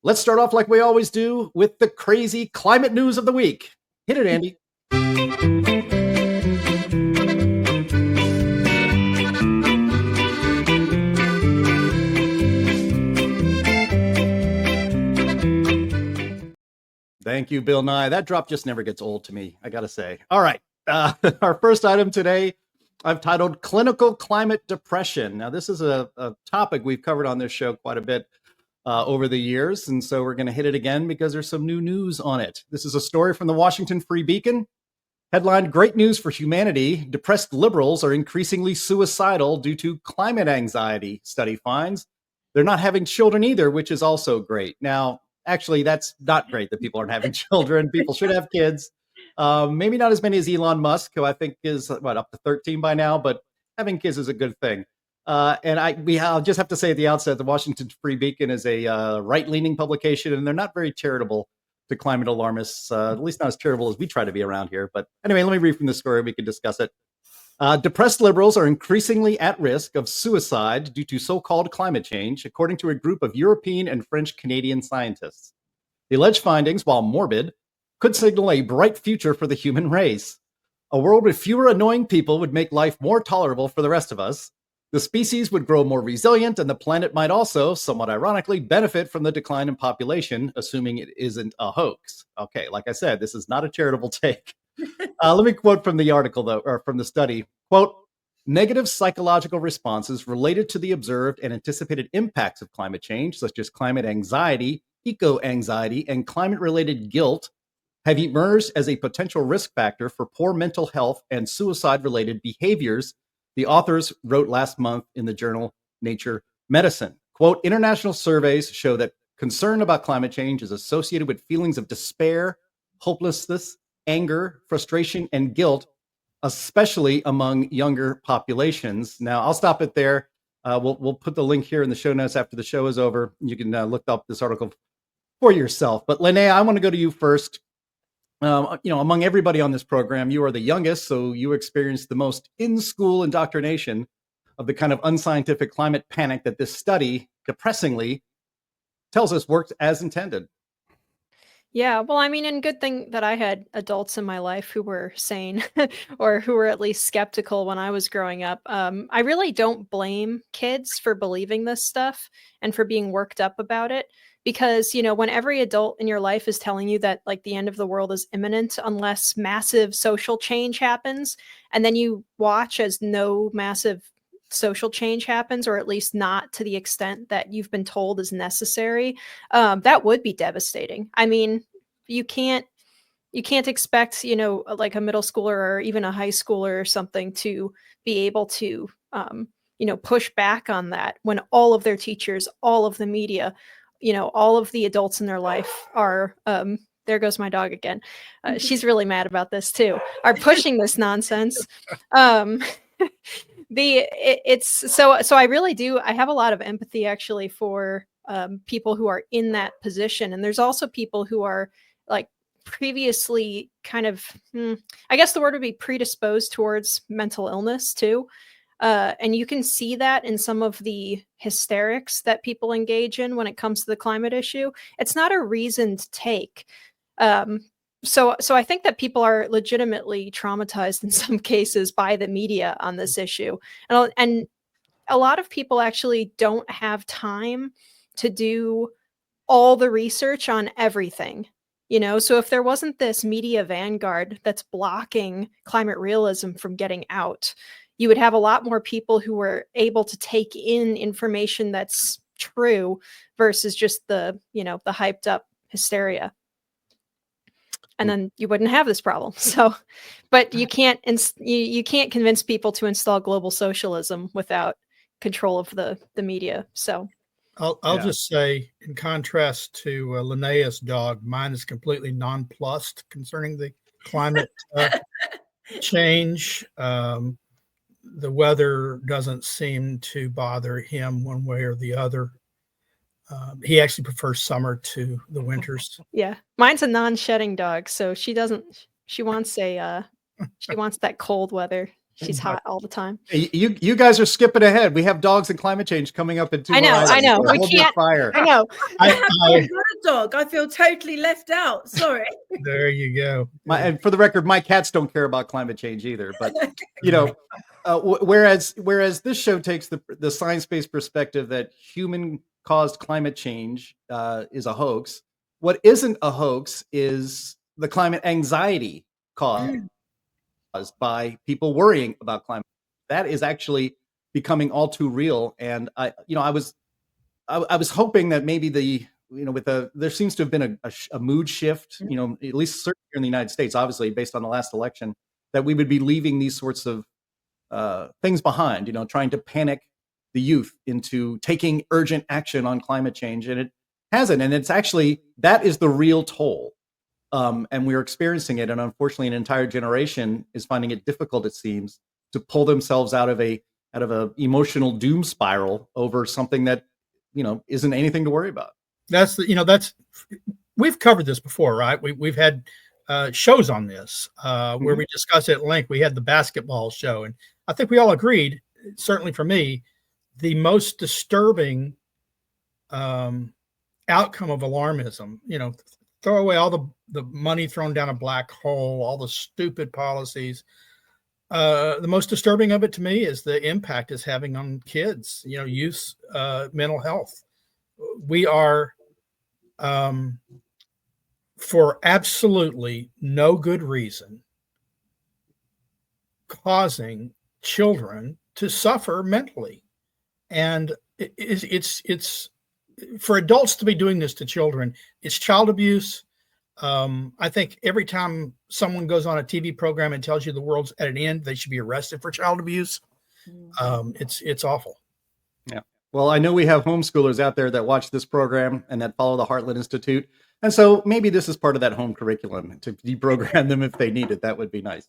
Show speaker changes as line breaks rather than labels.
Let's start off like we always do with the crazy climate news of the week. Hit it, Andy. Thank you, Bill Nye. That drop just never gets old to me, I got to say. All right. Our first item today, I've titled Clinical Climate Depression. Now, this is a topic we've covered on this show quite a bit over the years. And so we're going to hit it again because there's some new news on it. This is a story from the Washington Free Beacon. Headline, Great News for Humanity. Depressed liberals are increasingly suicidal due to climate anxiety, study finds. They're not having children either, which is also great. Now, actually, that's not great that people aren't having children. People should have kids. Maybe not as many as Elon Musk, who I think is up to 13 by now, but having kids is a good thing. I'll just have to say at the outset, the Washington Free Beacon is a right-leaning publication, and they're not very charitable to climate alarmists, at least not as charitable as we try to be around here. But anyway, let me read from the story. We can discuss it. Depressed liberals are increasingly at risk of suicide due to so-called climate change, according to a group of European and French-Canadian scientists. The alleged findings, while morbid, could signal a bright future for the human race. A world with fewer annoying people would make life more tolerable for the rest of us. The species would grow more resilient, and the planet might also, somewhat ironically, benefit from the decline in population, assuming it isn't a hoax. Okay, like I said, this is not a charitable take. Let me quote from the article, though, or from the study. Quote, negative psychological responses related to the observed and anticipated impacts of climate change, such as climate anxiety, eco-anxiety, and climate-related guilt, have emerged as a potential risk factor for poor mental health and suicide-related behaviors, the authors wrote last month in the journal Nature Medicine. Quote, international surveys show that concern about climate change is associated with feelings of despair, hopelessness, anger, frustration, and guilt, especially among younger populations. Now, I'll stop it there. We'll put the link here in the show notes after the show is over. You can look up this article for yourself. But Linnea, I want to go to you first. Among everybody on this program, you are the youngest, so you experienced the most in-school indoctrination of the kind of unscientific climate panic that this study, depressingly, tells us worked as intended.
Yeah, well, I mean, and good thing that I had adults in my life who were sane or who were at least skeptical when I was growing up. I really don't blame kids for believing this stuff and for being worked up about it. Because, when every adult in your life is telling you that like the end of the world is imminent unless massive social change happens, and then you watch as no massive social change happens, or at least not to the extent that you've been told is necessary, that would be devastating. I mean, you can't expect, like a middle schooler or even a high schooler or something to be able to, push back on that when all of their teachers, all of the media, all of the adults in their life are, there goes my dog again. She's really mad about this too, are pushing this nonsense. So I really do. I have a lot of empathy actually for people who are in that position. And there's also people who are like previously kind of, I guess the word would be predisposed towards mental illness too. And you can see that in some of the hysterics that people engage in when it comes to the climate issue. It's not a reasoned take. So I think that people are legitimately traumatized in some cases by the media on this issue. And a lot of people actually don't have time to do all the research on everything. So if there wasn't this media vanguard that's blocking climate realism from getting out, you would have a lot more people who were able to take in information that's true versus just the hyped up hysteria. And then you wouldn't have this problem. So, but you can't convince people to install global socialism without control of the media. So
I'll just say, in contrast to Linnea's dog, mine is completely nonplussed concerning the climate change. The weather doesn't seem to bother him one way or the other. He actually prefers summer to the winters.
Yeah, mine's a non-shedding dog, so she wants that cold weather. She's hot all the time.
You guys are skipping ahead. We have dogs and climate change coming up in 2
I know,
more
I know.
items.
We
Hold your
can't-
fire.
I know.
I've got a dog. I feel totally left out. Sorry.
There you go.
And for the record, my cats don't care about climate change either. But you know, whereas this show takes the science-based perspective that human-caused climate change is a hoax. What isn't a hoax is the climate anxiety caused by people worrying about climate. That is actually becoming all too real. And I was hoping that maybe there seems to have been a mood shift, at least certainly here in the United States, obviously based on the last election, that we would be leaving these sorts of things behind, trying to panic the youth into taking urgent action on climate change. And it hasn't. And it's actually, that is the real toll. And we're experiencing it. And unfortunately, an entire generation is finding it difficult, it seems, to pull themselves out of a emotional doom spiral over something that, isn't anything to worry about.
We've covered this before, right? We've had shows on this where we discuss it at length. We had the basketball show, and I think we all agreed, certainly for me, the most disturbing outcome of alarmism, throw away all the money thrown down a black hole, all the stupid policies. The most disturbing of it to me is the impact it's having on kids, youth, mental health. We are, for absolutely no good reason, causing children to suffer mentally. And it's for adults to be doing this to children. It's child abuse. I think every time someone goes on a TV program and tells you the world's at an end, they should be arrested for child abuse. It's awful.
Yeah. Well, I know we have homeschoolers out there that watch this program and that follow the Heartland Institute. And so maybe this is part of that home curriculum to deprogram them if they need it. That would be nice.